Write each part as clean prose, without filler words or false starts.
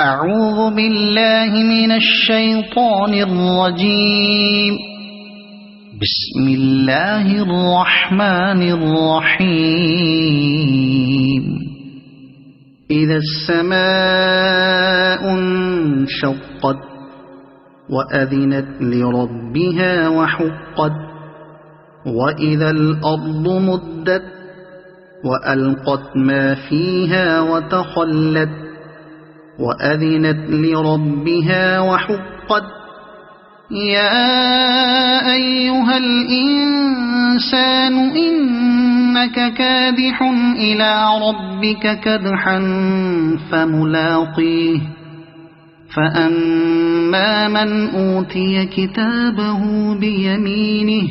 أعوذ بالله من الشيطان الرجيم. بسم الله الرحمن الرحيم. إذا السماء انشقت وأذنت لربها وحقت وإذا الأرض مدت وألقت ما فيها وتخلت وأذنت لربها وحقت. يا أيها الإنسان إنك كادح إلى ربك كدحا فملاقيه. فأما من أوتي كتابه بيمينه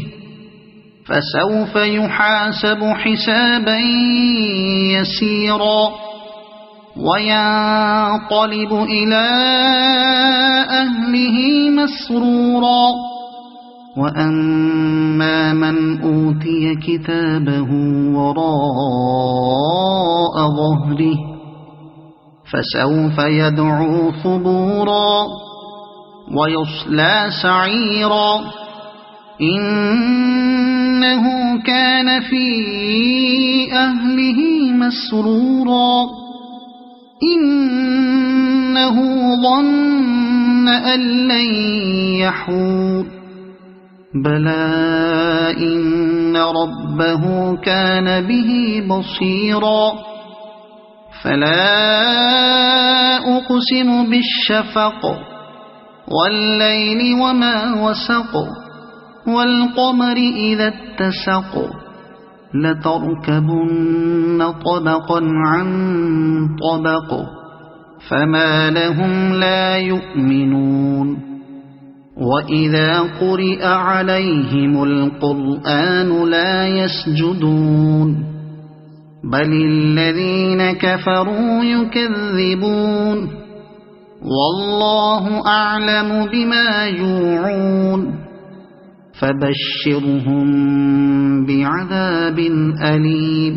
فسوف يحاسب حسابا يسيرا وينقلب إلى أهله مسرورا. وأما من أوتي كتابه وراء ظهره فسوف يدعو ثبورا ويصلى سعيرا. إنه كان في أهله مسرورا. إنه ظن أن لن يحور. بلى إن ربه كان به بصيرا. فلا أقسم بالشفق والليل وما وسق والقمر إذا اتسق لتركبن طبقا عن طبق فما لهم لا يؤمنون. وإذا قرئ عليهم القرآن لا يسجدون بل الذين كفروا يكذبون. والله أعلم بما يوعون فبشرهم بعذاب أليم.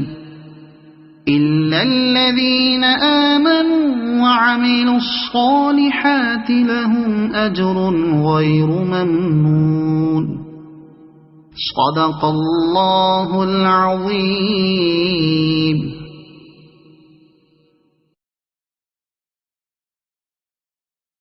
إلا الذين آمنوا وعملوا الصالحات لهم أجر غير ممنون. صدق الله العظيم.